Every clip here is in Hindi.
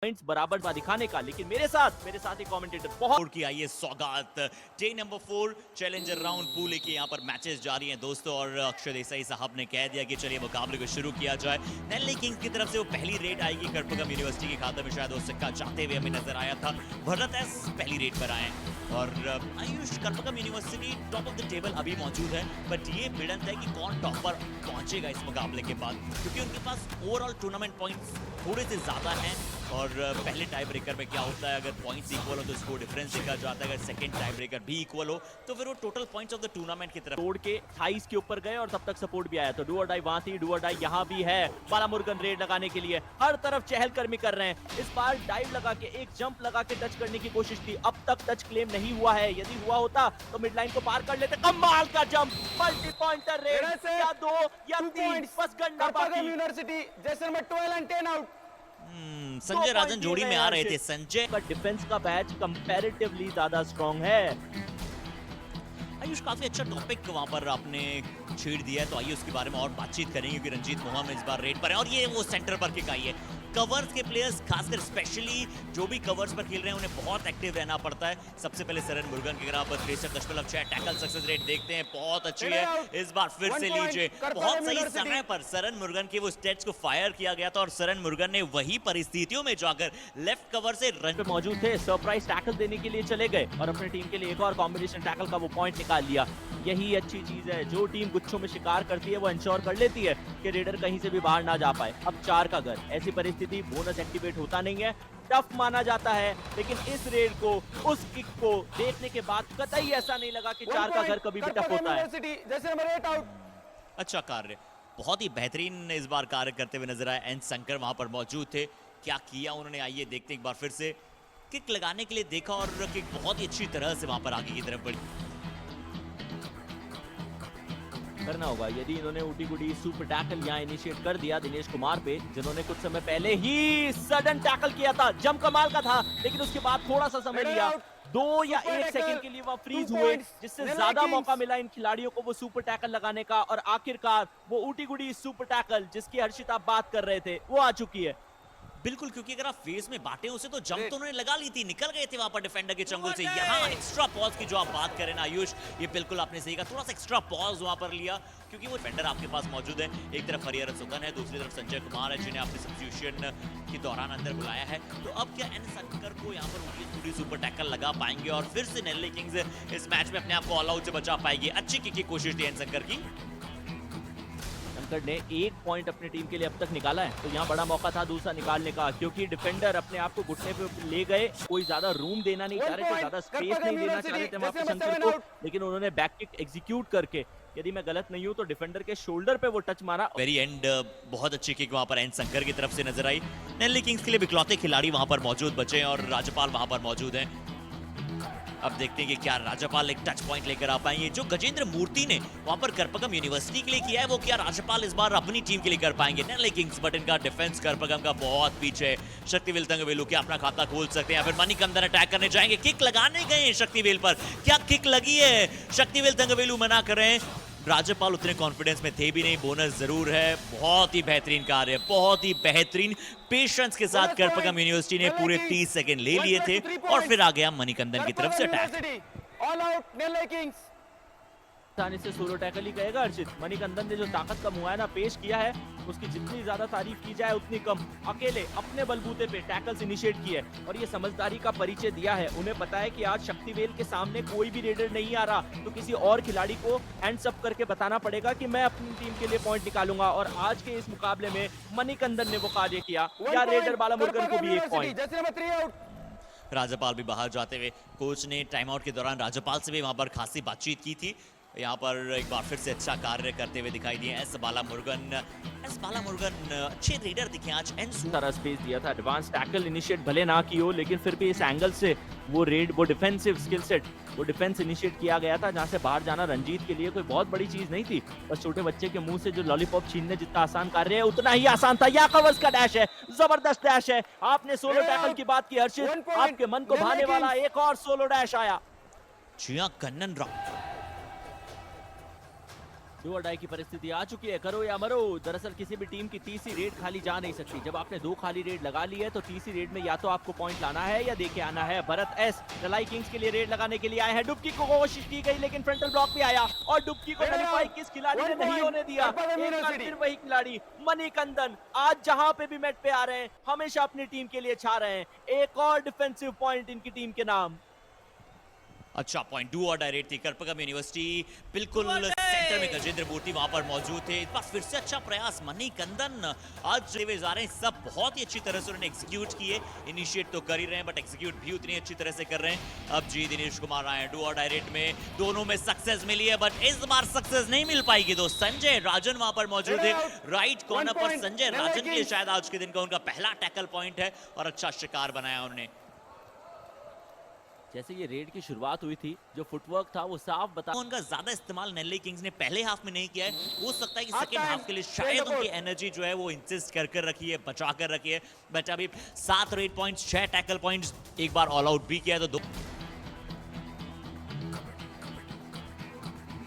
पॉइंट्स बराबर दिखाने का, लेकिन मेरे साथ एक कमेंटेटर बहुत की आइए स्वागत day number 4 challenger round pool के यहाँ पर मैचेस जारी हैं दोस्तों, और अक्षय देसाई साहब ने कह दिया कि चलिए मुकाबले को शुरू किया जाए। नेल्ली किंग्स की तरफ से वो पहली रेड आएगी कर्पगम यूनिवर्सिटी के खाते में, शायद वो सिक्का चाहते हुए हमें नजर आया था। भरत एस पहली रेड पर आए और Ayush Karpagam university top of the table अभी मौजूद है, बट ये भिड़ंत है कि कौन टॉप पर पहुंचेगा इस मुकाबले के बाद, क्योंकि उनके पास ओवरऑल टूर्नामेंट पॉइंट्स थोड़े से ज्यादा हैं। और पहले टाई ब्रेकर में क्या होता है, अगर पॉइंट्स इक्वल हो तो स्कोर डिफरेंस देखा जाता है, अगर सेकंड टाई ब्रेकर भी इक्वल हो तो फिर वो total points of the tournament की तरफ तोड़ के 28 के ऊपर गए और तब तक सपोर्ट भी आया। तो डू और डाई वहां थी, डू और डाई यहाँ भी है। बालामुरुगन रेड लगाने के लिए हर तरफ चहलकदमी कर रहे हैं। इस बार डाइव लगा के एक जंप लगा के टच करने की कोशिश थी, अब तक टच क्लेम नहीं हुआ है। यदि हुआ होता तो मिड लाइन को पार कर लेते। कमाल का जंप, मल्टी पॉइंटर रेड, या 2 या 3, बस गन्ना बाकी। यूनिवर्सिटी जैसे नंबर 12 and 10 आउट। संजय राजन जोड़ी में आ रहे थे। संजय का डिफेंस का बैच कंपैरेटिवली ज्यादा स्ट्रांग है। आयुष काफी अच्छा टॉपिक वहां पर आपने छेड़ दिया है, तो आइए उसके बारे में और बातचीत करेंगे कि रंजीत मोहम्मद इस बार रेड पर है और ये वो सेंटर पर किक आई है। कवर्स के प्लेयर्स खासकर स्पेशली जो भी कवर्स पर खेल रहे हैं उन्हें बहुत एक्टिव रहना पड़ता है। सबसे पहले सरन मुरुगन की अगर आप 63.6 टैकल सक्सेस रेट देखते हैं, बहुत अच्छी है। इस बार फिर से लीजिए, बहुत सही समय पर सरन मुरुगन के वो स्टेट्स को फायर किया गया था और सरन मुरुगन ने वही परिस्थितियों में जाकर लेफ्ट कवर से रन पे मौजूद थे, सरप्राइज टैकल देने के लिए चले गए और अपनी टीम के लिए एक और कॉम्बिनेशन टैकल का वो पॉइंट निकाल लिया। यही अच्छी चीज है, जो टीम गुच्छों में शिकार करती है वो इंश्योर कर लेती है कि रेडर कहीं से भी बाहर ना जा पाए। अब 4 का घर, ऐसी परिस्थिति बोनस एक्टिवेट होता नहीं है, टफ माना जाता है, लेकिन इस रेड को, उस किक को देखने के बाद कतई ऐसा नहीं लगा कि 4 का घर कभी भी टफ होता है। जैसे नंबर 8 आउट। अच्छा कार्य, बहुत ही बेहतरीन इस बार कार्य करते हुए नजर आए। एन शंकर वहां पर मौजूद थे, क्या किया उन्होंने आइए देखते एक बार फिर से। किक लगाने के लिए देखा और किक बहुत ही अच्छी तरह से वहां पर आगे की तरफ बढ़ी। करना होगा यदि इन्होंने ऊटी गुडी सुपर टैकल यहाँ इनिशिएट कर दिया दिनेश कुमार पे, जिन्होंने कुछ समय पहले ही सडन टैकल किया था। जंप कमाल का था, लेकिन उसके बाद थोड़ा सा समय लिया, 2 या 1 सेकंड के लिए वह फ्रीज हुए, जिससे ज्यादा मौका मिला इन खिलाड़ियों को वो सुपर टैकल लगाने का। और आखिरकार वो ऊटी गुडी सुपर टैकल जिसकी हर्षित आप बात कर रहे थे वो आ चुकी है। बिल्कुल, क्योंकि अगर आप फेस में बांटे उसे तो जंप तो उन्होंने लगा ली थी, निकल गए थे वहां पर डिफेंडर के चंगुल से। यहाँ एक्स्ट्रा पॉज की जो आप बात करें ना आयुष, ये बिल्कुल आपने सही कहा, थोड़ा सा एक्स्ट्रा पॉज वहां पर लिया क्योंकि वो डिफेंडर आपके पास मौजूद है। एक तरफ हरिहरन सुगन है, दूसरी तरफ संजय कुमार है जिन्हें आपने सब्स्टिट्यूशन के दौरान अंदर बुलाया है। तो अब क्या एन शंकर को यहाँ पर पूरी सुपर टैकल लगा पाएंगे और फिर से नेल्ली किंग्स इस मैच में अपने आप को ऑल आउट से बचा पाएगी। अच्छी किक की कोशिश थी एन शंकर की। ने 1 पॉइंट अपनी टीम के लिए अब तक निकाला है, तो यहाँ बड़ा मौका था दूसरा निकालने का, क्योंकि डिफेंडर अपने आप को घुटने पे ले गए, कोई ज्यादा रूम देना नहीं चाह रहे थे, ज्यादा स्पेस नहीं देना चाह रहे थे वहां पे शंकर को, लेकिन उन्होंने बैक किक एग्जीक्यूट करके, यदि मैं गलत नहीं हूं तो डिफेंडर के शोल्डर पे वो टच मारा। वेरी एंड बहुत अच्छी किक वहां पर एन शंकर की तरफ से नजर आई। नेल्ली किंग्स के लिए इकलौते खिलाड़ी वहां पर मौजूद बचे और राज्यपाल वहां पर मौजूद हैं। अब देखते हैं कि क्या राज्यपाल एक टच पॉइंट लेकर आ पाएंगे। जो गजेंद्र मूर्ति ने वहां पर कर्पगम यूनिवर्सिटी के लिए किया है, वो क्या राज्यपाल इस बार अपनी टीम के लिए कर पाएंगे। नेल्ली किंग्स बट इनका डिफेंस कर्पगम का बहुत पीछे। शक्तिवेल तंगवेलू क्या अपना खाता खोल सकते हैं या फिर मणिकंदन अटैक करने जाएंगे। किक लगाने गए शक्तिवेल पर, क्या किक लगी है, शक्तिवेल तंगवेलू मना कर रहे हैं। राज्यपाल उतने कॉन्फिडेंस में थे भी नहीं, बोनस जरूर है। बहुत ही बेहतरीन कार्य, बहुत ही बेहतरीन पेशेंस के साथ कर्पगम यूनिवर्सिटी ने पूरे 30 सेकंड ले लिए थे और फिर आ गया मणिकंदन की तरफ से attack. All out Nellai kings. से सोलो टैकल ही कहेगा अर्चित। मणिकंदन ने जो ताकत का मुआयना पेश किया है, उसकी जितनी ज्यादा तारीफ की जाए उतनी कम। अकेले अपने बलबूते पे टैकल्स इनिशिएट किए और ये समझदारी का परिचय दिया है। उन्हें पता है कि आज शक्तिवेल के सामने कोई भी रेडर नहीं आ रहा, तो किसी और खिलाड़ी को हैंड्स अप करके बताना पड़ेगा कि मैं अपनी टीम के लिए पॉइंट निकालूंगा। और आज के इस मुकाबले में मणिकंदन ने वो कार्य किया, या रेडर बालामुरुगन को भी 1 पॉइंट। राज्यपाल भी बाहर जाते हुए, कोच ने टाइम आउट के दौरान राज्यपाल से भी वहां पर खासी बातचीत की थी। यहाँ पर एक बार फिर से अच्छा कार्य करते हुए दिखाई दिए एस बालामुरुगन अच्छे रेडर दिखे आज। एन सारा स्पेस दिया था, एडवांस टैकल इनिशिएट भले ना की हो, लेकिन फिर भी इस एंगल से वो डिफेंसिव स्किल सेट, वो डिफेंस इनिशिएट किया गया था, जहां से बाहर जाना रंजीत के लिए कोई बहुत बड़ी चीज नहीं थी। बस छोटे बच्चे के मुंह से जो लॉलीपॉप छीनने जितना आसान कार्य है, उतना ही आसान था। या कवर्स का डैश है, जबरदस्त डैश है। आपने सोलो टैकल की बात की हर्षित, आपके मन को भाने वाला एक और सोलो डैश आया। जिया कन्नन राव डू और डाई की परिस्थिति आ चुकी है, करो या मरो। दरअसल किसी भी टीम की तीसरी रेड खाली जा नहीं सकती। जब आपने 2 खाली रेड लगा ली है तो तीसरी रेड में या तो आपको पॉइंट लाना है या देके आना है। भरत एस लाई किंग्स के लिए रेड लगाने के लिए आए हैं। डुबकी को कोशिश की गई लेकिन फ्रंटल ब्लॉक भी आया और डुबकी को नलीफाई किस खिलाड़ी ने नहीं होने दिया। एक बार फिर वही खिलाड़ी मणिकंदन आज जहां पे भी मैच पे आ रहे हैं हमेशा अपनी टीम के लिए छा रहे हैं। एक और डिफेंसिव पॉइंट इनकी टीम के नाम। अच्छा पॉइंट, डू और डायरेक्ट थी। करपगम यूनिवर्सिटी बिल्कुल सेंटर में गजेंद्र मूर्ति वहां पर मौजूद थे। इस बार फिर से अच्छा प्रयास मणिकंदन आज वे आ रहे हैं, सब बहुत ही अच्छी तरह से उन्होंने एग्जीक्यूट किए। इनिशिएट तो कर ही रहे हैं बट एग्जीक्यूट भी उतनी अच्छी तरह से कर रहे हैं। अब जी दिनेश कुमार आए हैं, डू और डायरेक्ट में दोनों में सक्सेस मिली है बट इस बार सक्सेस नहीं मिल पाएगी। तो संजय राजन वहां पर मौजूद है राइट कॉर्नर पर। संजय राजन के लिए शायद आज के दिन का उनका पहला टैकल पॉइंट है और अच्छा शिकार बनाया उन्होंने। जैसे ये रेड की शुरुआत हुई थी जो फुटवर्क था वो साफ बता। उनका ज्यादा इस्तेमाल नेल्ले किंग्स ने पहले हाफ में नहीं किया है। हो सकता है कि सेकंड हाफ के लिए शायद उनकी एनर्जी जो है वो इंसिस्ट कर रखी है, बचा कर रखी है। बट अभी 7 रेड पॉइंट्स, 6 टैकल पॉइंट्स, एक बार ऑल आउट भी किया है तो 2।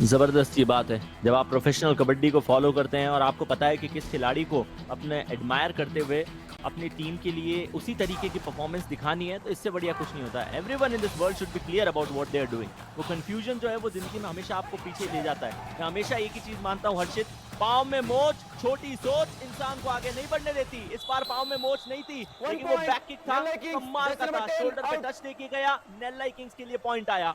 जबरदस्त ये बात है जब आप प्रोफेशनल कबड्डी को फॉलो करते हैं और आपको पता है कि किस खिलाड़ी को अपने एडमायर करते हुए अपनी टीम के लिए उसी तरीके की परफॉर्मेंस दिखानी है तो इससे बढ़िया कुछ नहीं होता। Everyone in this world should be clear about what they are doing. वो कंफ्यूजन जो है वो जिंदगी में हमेशा आपको पीछे ले जाता है। मैं हमेशा एक ही चीज मानता हूँ हर्षित, पाँव में मोच, छोटी सोच इंसान को आगे नहीं बढ़ने देती। इस बार पाँव में मोच नहीं थी लेकिन वो बैक किक था, कमाल का था, शोल्डर पे टच लेके गया। नेल्लाई किंग्स के लिए पॉइंट आया।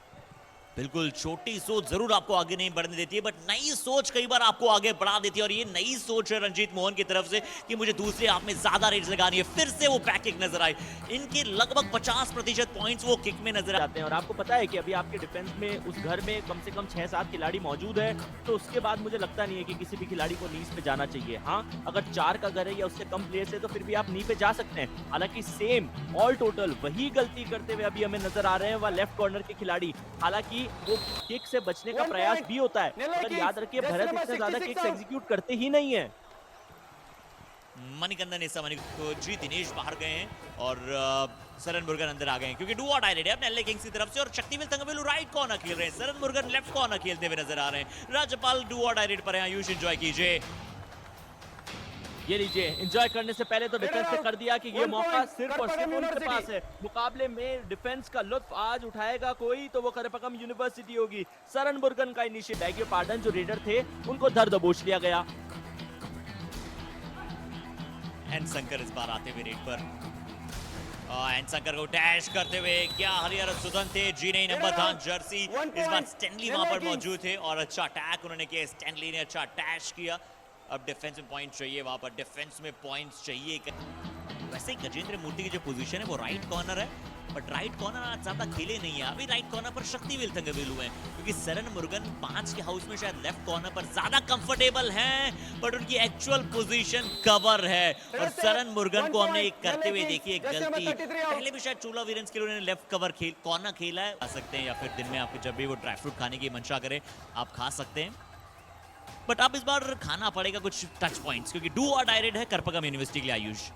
बिल्कुल छोटी सोच जरूर आपको आगे नहीं बढ़ने देती है बट नई सोच कई बार आपको आगे बढ़ा देती है और ये नई सोच है रंजीत मोहन की तरफ से कि मुझे दूसरे हाफ में ज्यादा रेड्स लगानी है। फिर से वो बैक किक नजर आई। इनके लगभग 50% पॉइंट्स वो किक में नजर आते हैं और आपको पता है कि अभी आपके डिफेंस में उस घर में कम से कम 6-7 खिलाड़ी मौजूद है तो उसके बाद मुझे लगता नहीं है कि किसी भी खिलाड़ी को नीज पे जाना चाहिए। हाँ, अगर 4 का घर है या उससे कम प्लेयर्स है तो फिर भी आप नी पे जा सकते हैं। हालांकि सेम ऑल टोटल वही गलती करते हुए अभी हमें नजर आ रहे हैं वह लेफ्ट कॉर्नर के खिलाड़ी। हालांकि वो किक से बचने का प्रयास भी होता है पर याद रखिए भरत इतने ज्यादा किक्स एग्जीक्यूट करते ही नहीं है। मणिकंदन इस समय तो जी दिनेश बाहर गए हैं और सरन मुर्गन अंदर आ गए हैं क्योंकि डू और डायरेक्ट है नेल्ले किंग्स की तरफ से और शक्तिवेल तंगवेलु राइट कॉर्नर खेल रहे हैं। सरन मुर्गन लेफ्ट कॉर्नर खेलते हुए नजर आ रहे हैं। राज्यपाल डू और डायरेक्ट पर हैं, आयुष एंजॉय कीजिए। ये लीजिए, एंजॉय करने से पहले तो डिफेंस ने कर दिया कि ये मौका सिर्फ और सिर्फ उनके पास है। मुकाबले में डिफेंस का लुत्फ आज उठाएगा कोई तो वो करपगम यूनिवर्सिटी होगी। सरन मुर्गन का इनिशिएट है कि पार्डन जो रेडर थे उनको धर दबोच लिया गया। एन शंकर इस बार आते हुए रेड पर एन शंकर को डैश करते हुए क्या हरिहर सुदन थे जी नहीं नंबर था जर्सी। इस बार स्टैनली वहां पर मौजूद थे और अच्छा अटैक उन्होंने किया। स्टैनली ने अच्छा डैश किया। अब डिफेंस में पॉइंट चाहिए, वहां पर डिफेंस में पॉइंट्स चाहिए। वैसे ही गजेंद्र मूर्ति की जो पोजीशन है वो राइट कॉर्नर है बट राइट कॉर्नर आज ज्यादा खेले नहीं है। अभी राइट कॉर्नर पर शक्तिवेल तंगवेलु है क्योंकि सरन मुर्गन 5 के हाउस में शायद लेफ्ट कॉर्नर पर ज्यादा कंफर्टेबल हैं बट उनकी एक्चुअल पोजीशन कवर है। और सरन मुर्गन को हमने एक करते हुए देखी एक गलती, पहले भी शायद चोला वीरेंस के लिए उन्होंने लेफ्ट कवर कॉर्नर खेला है। आ सकते हैं या फिर दिन में आपके जब भी वो ड्राई फ्रूट खाने की मंशा करे आप खा सकते हैं बट अब इस बार खाना पड़ेगा कुछ टच पॉइंट्स क्योंकि डू और डायरेक्ट है करपगम यूनिवर्सिटी के लिए। आयुष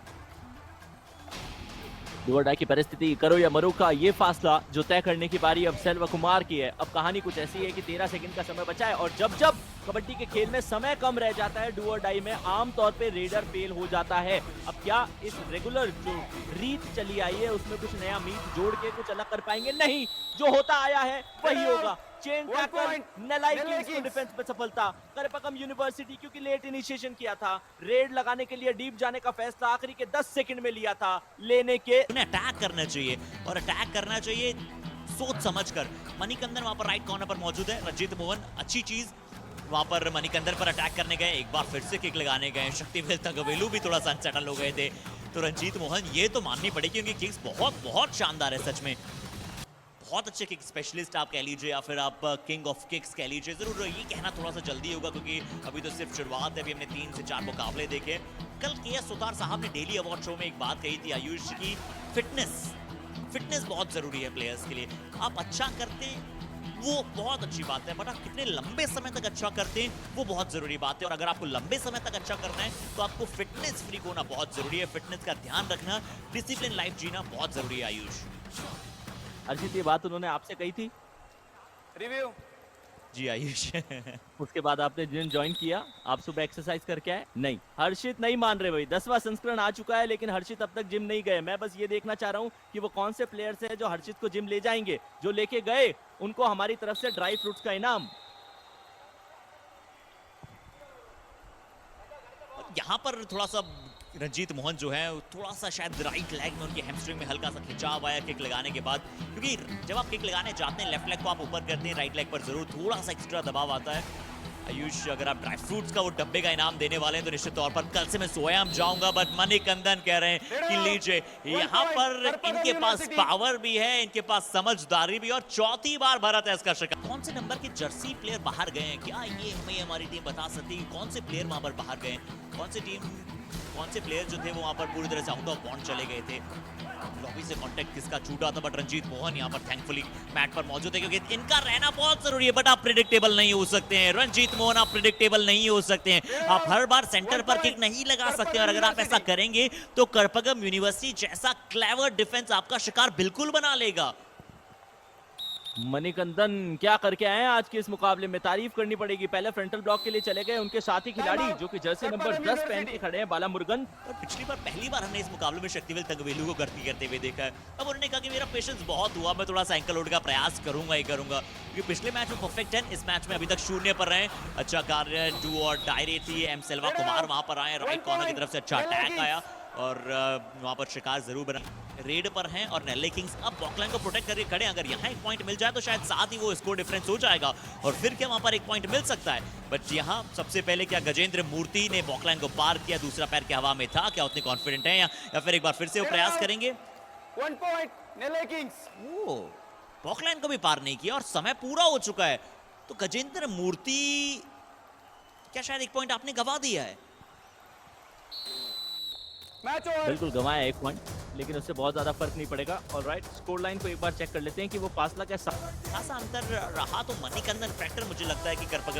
डू और डाई की परिस्थिति करो या मरो का ये फासला जो तय करने की बारी अब सेल्वा कुमार की है। अब कहानी कुछ ऐसी है कि 13 सेकंड का समय बचा है और जब जब कबड्डी के खेल में समय कम रह जाता है डू और डाई में आमतौर पे रेडर फेल हो जाता है। अब क्या इस रेगुलर जो रीत चली आई है उसमें कुछ नया मीट जोड़ के कुछ अलग कर पाएंगे? नहीं, जो होता आया है वही होगा। चेन टैकल, नेल्लाई किंग्स को डिफेंस पे सफलता। करपगम यूनिवर्सिटी क्योंकि लेट इनिशिएशन किया था, रेड लगाने के लिए डीप जाने का फैसला आखिरी के 10 सेकंड में लिया था लेने के। उन्हें अटैक करना चाहिए और अटैक करना चाहिए सोच समझकर। मणिकंदन वहां पर राइट कॉर्नर पर मौजूद है। रंजीत मोहन अच्छी चीज वहां पर मणिकंदन पर अटैक करने गए, एक बार फिर से किक लगाने गए। शक्तिवेल तंगवेलु भी थोड़ा सा अनसेटल हो गए थे तो रंजीत मोहन ये तो माननी पड़ेगी क्योंकि किक्स बहुत बहुत शानदार है सच में। बहुत अच्छे किक स्पेशलिस्ट आप कह लीजिए या फिर आप किंग ऑफ किक्स कह लीजिए। जरूर ये कहना थोड़ा सा जल्दी होगा क्योंकि अभी तो सिर्फ शुरुआत है। अभी हमने 3 से 4 मुकाबले देखे। कल के सुतार साहब ने डेली अवार्ड शो में एक बात कही थी आयुष की फिटनेस बहुत जरूरी है प्लेयर्स के लिए। आप अच्छा करते हैं वो बहुत अच्छी बात है बट आप कितने लंबे समय तक अच्छा करते हैं वो बहुत जरूरी बात है। और अगर आपको लंबे समय तक अच्छा करना है तो आपको फिटनेस फ्रीक होना बहुत जरूरी है। फिटनेस का ध्यान रखना, डिसिप्लिन लाइफ जीना बहुत जरूरी है। आयुष अर्जित ये बात उन्होंने आपसे कही थी? रिव्यू जी आयुष उसके बाद आपने जिम ज्वाइन किया, आप सुबह एक्सरसाइज करके आए? नहीं। हर्षित नहीं मान रहे भाई, 10वां संस्करण आ चुका है लेकिन हर्षित अब तक जिम नहीं गए। मैं बस ये देखना चाह रहा हूँ कि वो कौन से प्लेयर्स हैं जो हर्षित को जिम ले जाएंगे। जो लेके गए उनको हमारी तरफ से ड्राई फ्रूट्स का इनाम। यहाँ पर थोड़ा सा रंजीत मोहन जो है थोड़ा सा शायद राइट लेग में उनकी हैमस्ट्रिंग में हल्का सा खिंचाव आया किक लगाने के बाद, क्योंकि जब आप किक लगाने जाते हैं लेफ्ट लेग को आप ऊपर करते हैं, राइट लेग पर जरूर थोड़ा सा एक्स्ट्रा दबाव आता है। आयुष अगर आप ड्राई फ्रूट्स का वो डब्बे का इनाम देने वाले हैं तो निश्चित तौर पर कल से मैं सोयाम जाऊंगा, बट मणिकंदन कह रहे हैं कि लीजिए यहाँ पर इनके पास पावर भी है, इनके पास समझदारी भी, और चौथी बार भारत है इसका शिकार। कौन से नंबर के जर्सी प्लेयर बाहर गए हैं, क्या ये हमें हमारी टीम बता सकती है कौन से प्लेयर वहां पर बाहर गए, कौन से प्लेयर जो थे वो वहां पर पूरी तरह से आउट ऑफ बाउंड चले गए थे, लॉबी से कांटेक्ट किसका छूटा था, बट रंजीत मोहन यहाँ पर थैंकफुली मैट पर मौजूद है क्योंकि इनका रहना बहुत जरूरी है। बट आप प्रिडिक्टेबल नहीं हो सकते हैं रंजीत मोहन, आप प्रिडिक्टेबल नहीं हो सकते हैं, आप हर बार सेंटर पर किक नहीं लगा सकते, और अगर आप ऐसा करेंगे तो करपगम यूनिवर्सिटी जैसा क्लेवर डिफेंस आपका शिकार बिल्कुल बना लेगा। मणिकंदन क्या करके आए हैं आज के इस मुकाबले में, तारीफ करनी पड़ेगी। पहले फ्रंटल ब्लॉक के लिए चले गए उनके साथी खिलाड़ी जो कि जर्सी नंबर 10 पहन के खड़े हैं, बाला मुरुगन। और पिछली बार पहली बार हमने इस मुकाबले में शक्तिवेल तंगवेलू को गलती करते हुए देखा है। अब उन्होंने कहा कि मेरा पेशेंस बहुत हुआ, मैं थोड़ा सा एंकल लोड का प्रयास करूंगा ही करूंगा, क्योंकि पिछले मैच में परफेक्ट 10, इस मैच में अभी तक 0 पर रहे। अच्छा कार्य डू और डायरे थी, एम सेल्वा कुमार वहां पर आए, राइट कॉर्नर की तरफ से अच्छा अटैक आया और वहां पर शिकार जरूर बना। रेड पर हैं और नेल्ले किंग्स अब बॉकलाइन को प्रोटेक्ट करके खड़े हैं, अगर यहाँ एक पॉइंट मिल जाए तो शायद साथ ही वो स्कोर डिफरेंस हो जाएगा और फिर क्या वहां पर एक पॉइंट मिल सकता है। बट यहाँ सबसे पहले क्या गजेंद्र मूर्ति ने बॉकलाइन को पार किया, दूसरा पैर के हवा में था, क्या उतने कॉन्फिडेंट हैं या फिर एक बार फिर से वो प्रयास करेंगे? 1 point नेल्ले किंग्स। बॉकलाइन को भी पार नहीं किया और समय पूरा हो चुका है, तो गजेंद्र मूर्ति क्या शायद एक पॉइंट आपने गवा दिया है? Match over. बिल्कुल गंवाया 1 पॉइंट, लेकिन उससे बहुत ज्यादा फर्क नहीं पड़ेगा। ऑलराइट, स्कोर लाइन को एक बार चेक कर लेते हैं कि वो फासला कैसा। खासा अंतर रहा तो मणिकंदन फैक्टर मुझे लगता है कि करपगम